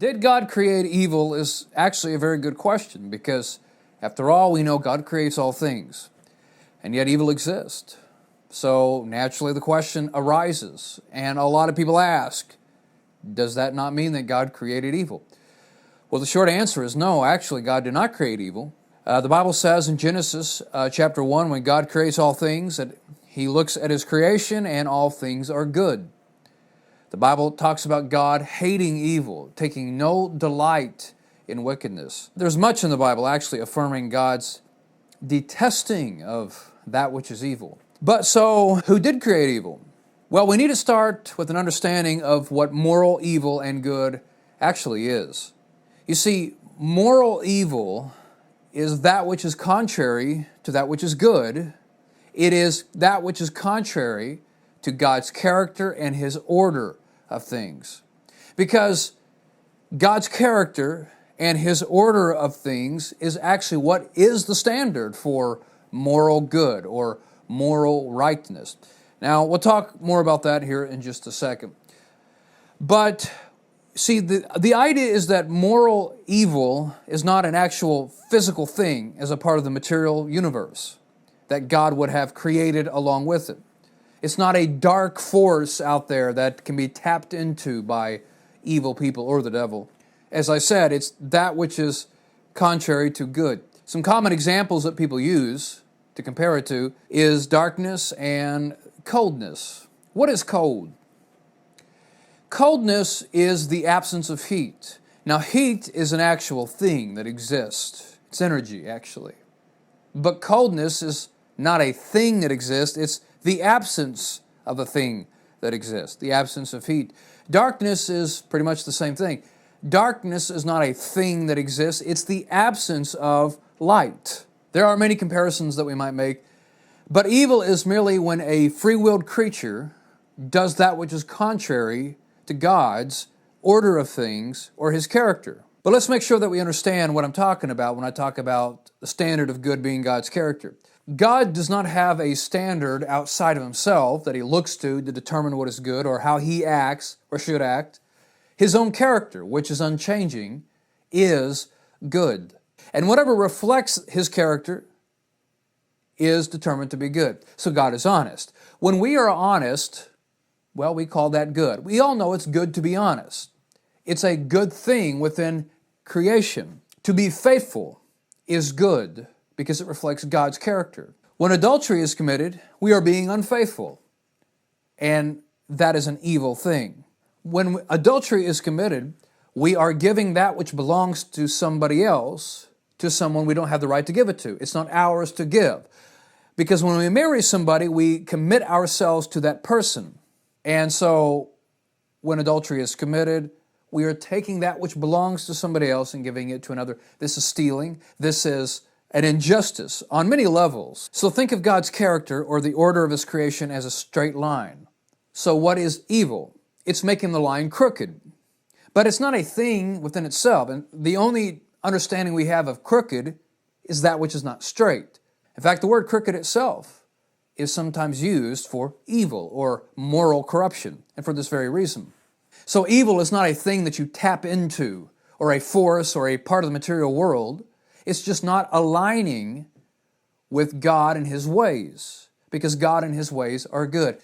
Did God create evil is actually a very good question because, after all, we know God creates all things, and yet evil exists. So naturally the question arises, and a lot of people ask, does that not mean that God created evil? Well, the short answer is no, actually God did not create evil. The Bible says in Genesis chapter 1, when God creates all things, that He looks at His creation and all things are good. The Bible talks about God hating evil, taking no delight in wickedness. There's much in the Bible actually affirming God's detesting of that which is evil. But so, who did create evil? Well, we need to start with an understanding of what moral evil and good actually is. You see, moral evil is that which is contrary to that which is good. It is that which is contrary to God's character and His order of things. Because God's character and His order of things is actually what is the standard for moral good or moral rightness. Now, we'll talk more about that here in just a second. But see, the idea is that moral evil is not an actual physical thing as a part of the material universe that God would have created along with it. It's not a dark force out there that can be tapped into by evil people or the devil. As I said, it's that which is contrary to good. Some common examples that people use to compare it to is darkness and coldness. What is cold? Coldness is the absence of heat. Now, heat is an actual thing that exists. It's energy, actually. But coldness is not a thing that exists. It's the absence of a thing that exists, the absence of heat. Darkness is pretty much the same thing. Darkness is not a thing that exists. It's the absence of light. There are many comparisons that we might make, but evil is merely when a free-willed creature does that which is contrary to God's order of things or His character. But let's make sure that we understand what I'm talking about when I talk about the standard of good being God's character. God does not have a standard outside of Himself that He looks to determine what is good or how He acts or should act. His own character, which is unchanging, is good. And whatever reflects His character is determined to be good. So God is honest. When we are honest, well, we call that good. We all know it's good to be honest. It's a good thing within creation. To be faithful is good because it reflects God's character. When adultery is committed, we are being unfaithful, and that is an evil thing. When adultery is committed, we are giving that which belongs to somebody else to someone we don't have the right to give it to. It's not ours to give. Because when we marry somebody, we commit ourselves to that person. And so when adultery is committed, we are taking that which belongs to somebody else and giving it to another. This is stealing. This is an injustice on many levels. So think of God's character or the order of His creation as a straight line. So what is evil? It's making the line crooked. But it's not a thing within itself. And the only understanding we have of crooked is that which is not straight. In fact, the word crooked itself is sometimes used for evil or moral corruption, and for this very reason. So evil is not a thing that you tap into, or a force, or a part of the material world. It's just not aligning with God and His ways, because God and His ways are good.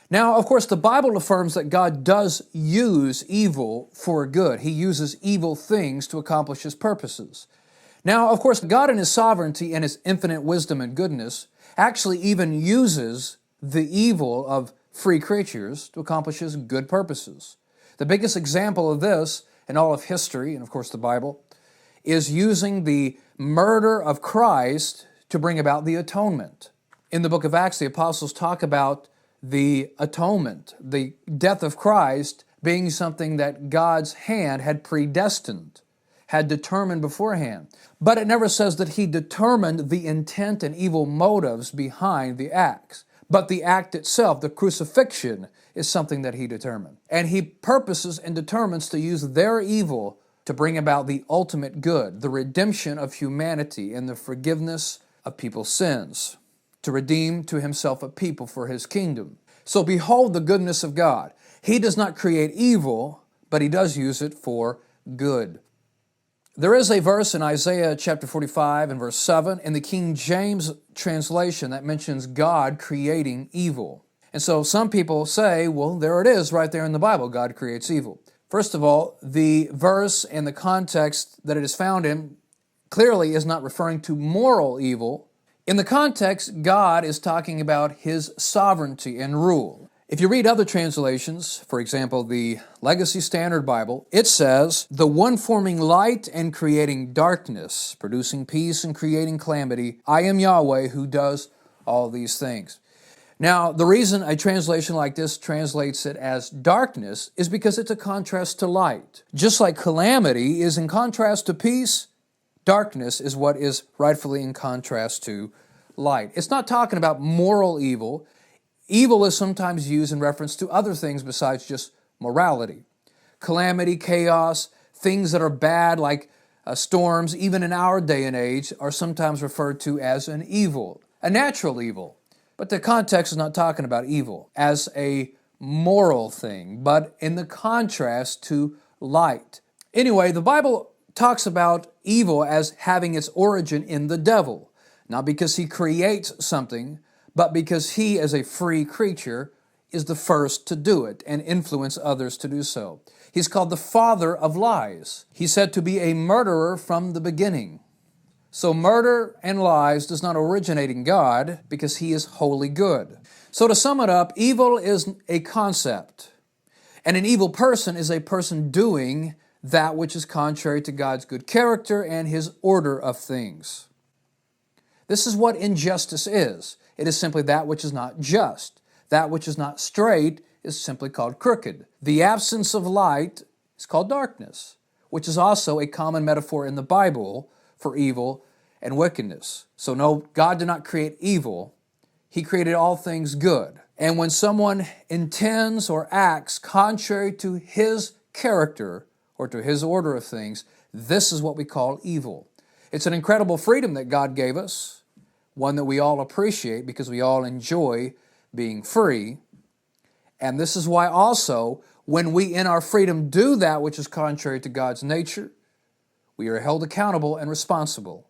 Now, of course, the Bible affirms that God does use evil for good. He uses evil things to accomplish His purposes. Now, of course, God in His sovereignty and His infinite wisdom and goodness actually even uses the evil of free creatures to accomplish His good purposes. The biggest example of this in all of history, and of course the Bible, is using the murder of Christ to bring about the atonement. In the book of Acts, the apostles talk about the atonement, the death of Christ being something that God's hand had predestined, had determined beforehand. But it never says that He determined the intent and evil motives behind the acts. But the act itself, the crucifixion, is something that He determined. And He purposes and determines to use their evil to bring about the ultimate good, the redemption of humanity and the forgiveness of people's sins, to redeem to Himself a people for His kingdom. So behold the goodness of God. He does not create evil, but He does use it for good. There is a verse in Isaiah chapter 45 and verse 7 in the King James translation that mentions God creating evil. And so some people say, well, there it is right there in the Bible, God creates evil. First of all, the verse and the context that it is found in clearly is not referring to moral evil. In the context, God is talking about His sovereignty and rule. If you read other translations, for example, the Legacy Standard Bible, it says, the one forming light and creating darkness, producing peace and creating calamity, I am Yahweh who does all these things. Now, the reason a translation like this translates it as darkness is because it's a contrast to light. Just like calamity is in contrast to peace, darkness is what is rightfully in contrast to light. It's not talking about moral evil. Evil is sometimes used in reference to other things besides just morality. Calamity, chaos, things that are bad like storms, even in our day and age, are sometimes referred to as an evil, a natural evil. But the context is not talking about evil as a moral thing, but in the contrast to light. Anyway, the Bible talks about evil as having its origin in the devil, not because he creates something, but because he, as a free creature, is the first to do it and influence others to do so. He's called the father of lies. He's said to be a murderer from the beginning. So murder and lies does not originate in God because He is wholly good. So to sum it up, evil is a concept, and an evil person is a person doing that which is contrary to God's good character and His order of things. This is what injustice is. It is simply that which is not just. That which is not straight is simply called crooked. The absence of light is called darkness, which is also a common metaphor in the Bible for evil and wickedness. So no, God did not create evil. He created all things good. And when someone intends or acts contrary to His character or to His order of things, this is what we call evil. It's an incredible freedom that God gave us, one that we all appreciate because we all enjoy being free. And this is why also, when we in our freedom do that which is contrary to God's nature, we are held accountable and responsible.